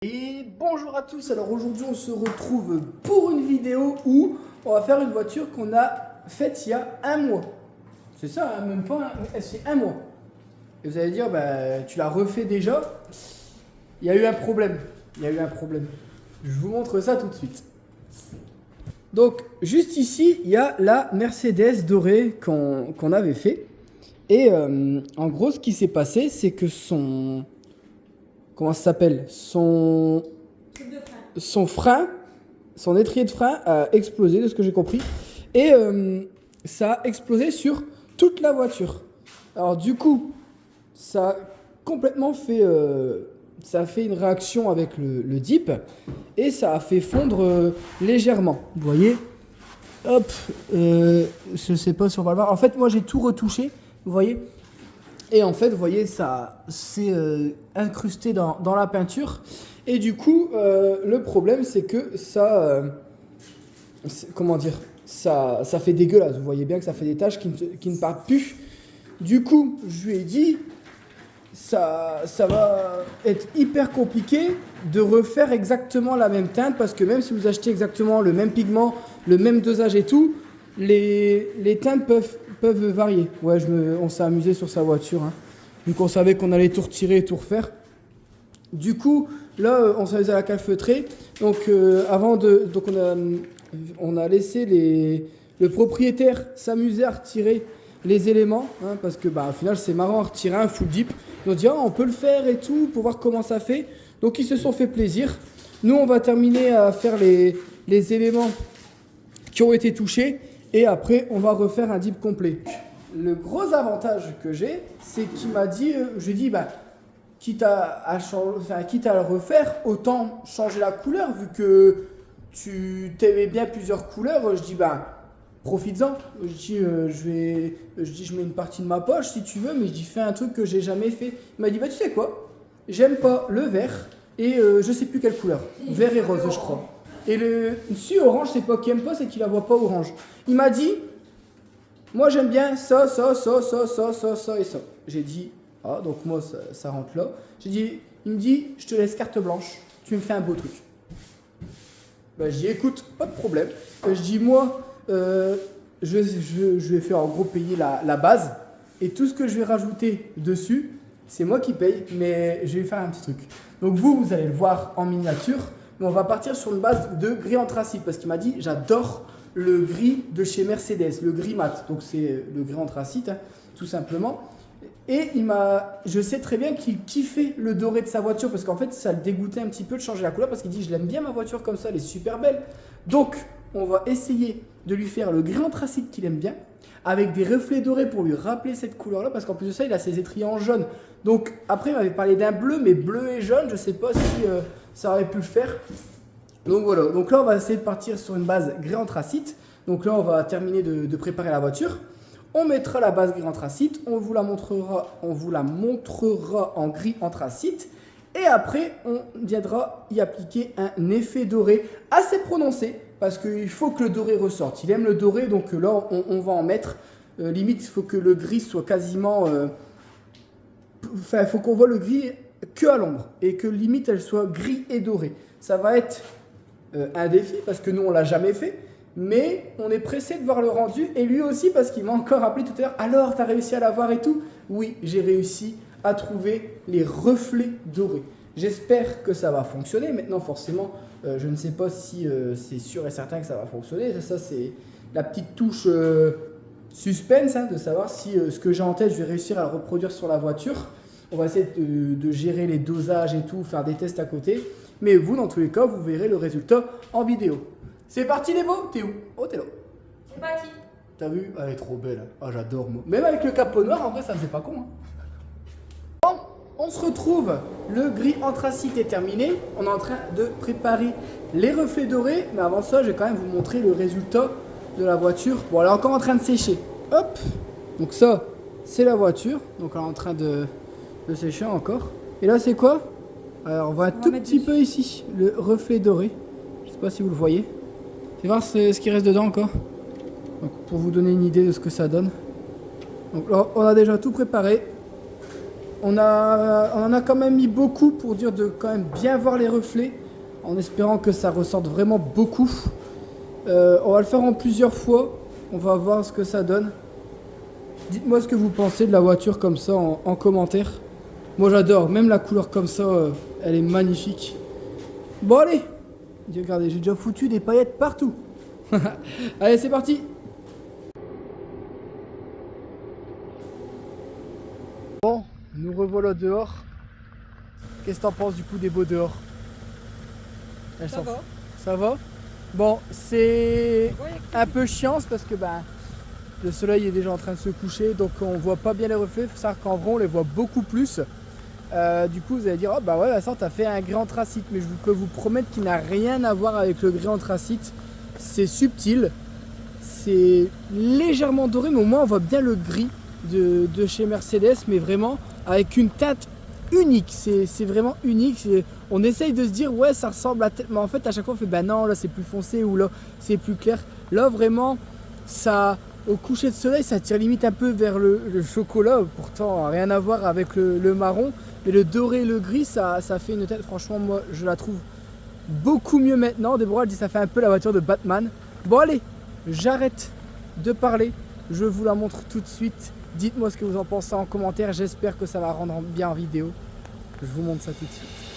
Et bonjour à tous, alors aujourd'hui on se retrouve pour une vidéo où on va faire une voiture qu'on a faite il y a un mois. C'est ça, hein, même pas, c'est un mois. Et vous allez dire, bah, tu l'as refait déjà. Il y a eu un problème, Je vous montre ça tout de suite. Donc juste ici, il y a la Mercedes dorée qu'on avait fait. Et en gros, ce qui s'est passé, c'est que son... Comment ça s'appelle? Son frein, son étrier de frein a explosé, de ce que j'ai compris. Et ça a explosé sur toute la voiture. Alors du coup, ça a complètement fait... ça a fait une réaction avec le dip. Et ça a fait fondre légèrement. Vous voyez? Hop, je sais pas si on va le voir. En fait, moi j'ai tout retouché. Vous voyez? Et en fait, vous voyez, ça s'est incrusté dans la peinture. Et du coup, le problème, c'est que ça... comment dire? Ça fait dégueulasse. Vous voyez bien que ça fait des taches qui ne partent plus. Du coup, je lui ai dit, ça va être hyper compliqué de refaire exactement la même teinte. Parce que même si vous achetez exactement le même pigment, le même dosage et tout, les teintes peuvent varier. Ouais, on s'est amusé sur sa voiture. Hein. Donc on savait qu'on allait tout retirer et tout refaire. Du coup, là, on s'est amusé à la calfeutrer. Donc on a laissé le propriétaire s'amuser à retirer les éléments. Hein, parce que au final, c'est marrant à retirer un full dip. Ils ont dit, on peut le faire et tout pour voir comment ça fait. Donc ils se sont fait plaisir. Nous, on va terminer à faire les éléments qui ont été touchés. Et après, on va refaire un dip complet. Le gros avantage que j'ai, c'est qu'il m'a dit, je lui ai dit, quitte à le refaire, autant changer la couleur, vu que tu t'aimais bien plusieurs couleurs. Je dis, profites-en. Je dis, je mets une partie de ma poche si tu veux, mais je dis, fais un truc que j'ai jamais fait. Il m'a dit, tu sais quoi, j'aime pas le vert et je sais plus quelle couleur. Vert et rose, je crois. Et si orange, c'est pas qu'il aime pas, c'est qu'il la voit pas orange. Il m'a dit, moi j'aime bien ça et ça. J'ai dit, donc moi ça rentre là. Il me dit, je te laisse carte blanche, tu me fais un beau truc. Je dis, écoute, pas de problème. Je dis, moi, je vais faire en gros payer la base et tout ce que je vais rajouter dessus, c'est moi qui paye, mais je vais faire un petit truc. Donc vous allez le voir en miniature. Mais on va partir sur une base de gris anthracite parce qu'il m'a dit j'adore le gris de chez Mercedes, le gris mat. Donc c'est le gris anthracite, hein, tout simplement. Et je sais très bien qu'il kiffait le doré de sa voiture parce qu'en fait ça le dégoûtait un petit peu de changer la couleur parce qu'il dit je l'aime bien ma voiture comme ça, elle est super belle. Donc on va essayer de lui faire le gris anthracite qu'il aime bien avec des reflets dorés pour lui rappeler cette couleur là parce qu'en plus de ça il a ses étriers en jaune. Donc après il m'avait parlé d'un bleu mais bleu et jaune, je sais pas si ça aurait pu le faire. Donc voilà, donc là on va essayer de partir sur une base gris anthracite. Donc là on va terminer de préparer la voiture. On mettra la base gris anthracite, on vous la montrera en gris anthracite. Et après on viendra y appliquer un effet doré assez prononcé parce qu'il faut que le doré ressorte. Il aime le doré donc là on va en mettre. Limite il faut que le gris soit quasiment... il faut qu'on voit le gris que à l'ombre et que limite elle soit gris et doré. Ça va être un défi parce que nous on l'a jamais fait, mais on est pressé de voir le rendu et lui aussi parce qu'il m'a encore appelé tout à l'heure. Alors t'as réussi à l'avoir et tout? Oui, j'ai réussi à trouver les reflets dorés. J'espère que ça va fonctionner. Maintenant forcément, je ne sais pas si c'est sûr et certain que ça va fonctionner. Ça c'est la petite touche suspense de savoir si ce que j'ai en tête je vais réussir à le reproduire sur la voiture. On va essayer de gérer les dosages et tout, faire des tests à côté. Mais vous, dans tous les cas, vous verrez le résultat en vidéo. C'est parti les beaux. T'es où? Oh, t'es là. C'est parti. T'as vu? Elle est trop belle. Ah, j'adore moi. Même avec le capot noir, en vrai, ça faisait pas con. Hein. Bon, on se retrouve. Le gris anthracite est terminé. On est en train de préparer les reflets dorés. Mais avant ça, je vais quand même vous montrer le résultat de la voiture. Bon, elle est encore en train de sécher. Hop. Donc ça, c'est la voiture. Donc elle est en train de sécher encore. Et là, c'est quoi? Alors, on voit un tout petit peu ici le reflet doré. Je sais pas si vous le voyez. Je vais voir ce qui reste dedans encore. Donc, pour vous donner une idée de ce que ça donne. Donc là, on a déjà tout préparé. On en a quand même mis beaucoup pour dire de quand même bien voir les reflets, en espérant que ça ressorte vraiment beaucoup. On va le faire en plusieurs fois, on va voir ce que ça donne. Dites-moi ce que vous pensez de la voiture comme ça en commentaire. Moi j'adore, même la couleur comme ça, elle est magnifique. Bon allez, regardez, j'ai déjà foutu des paillettes partout. Allez, c'est parti. Bon, nous revoilà dehors. Qu'est-ce que t'en penses du coup des beaux dehors? Ça va. Ça va? Bon, c'est un peu chiant parce que le soleil est déjà en train de se coucher, donc on voit pas bien les reflets. Il faut savoir qu'en vrai on les voit beaucoup plus. Du coup vous allez dire, oh bah ouais Vincent, t'as fait un gris anthracite, mais je peux vous promettre qu'il n'a rien à voir avec le gris anthracite. C'est subtil, c'est légèrement doré, mais au moins on voit bien le gris de chez Mercedes, mais vraiment avec une teinte unique. C'est vraiment unique. On essaye de se dire ouais ça ressemble à mais en fait à chaque fois on fait bah non, là c'est plus foncé ou là c'est plus clair. Là vraiment ça, au coucher de soleil, ça tire limite un peu vers le chocolat, pourtant rien à voir avec le marron. Mais le doré et le gris, ça fait une tête, franchement, moi je la trouve beaucoup mieux maintenant. Déborah elle dit ça fait un peu la voiture de Batman. Bon allez, j'arrête de parler, je vous la montre tout de suite. Dites-moi ce que vous en pensez en commentaire, j'espère que ça va rendre bien en vidéo. Je vous montre ça tout de suite.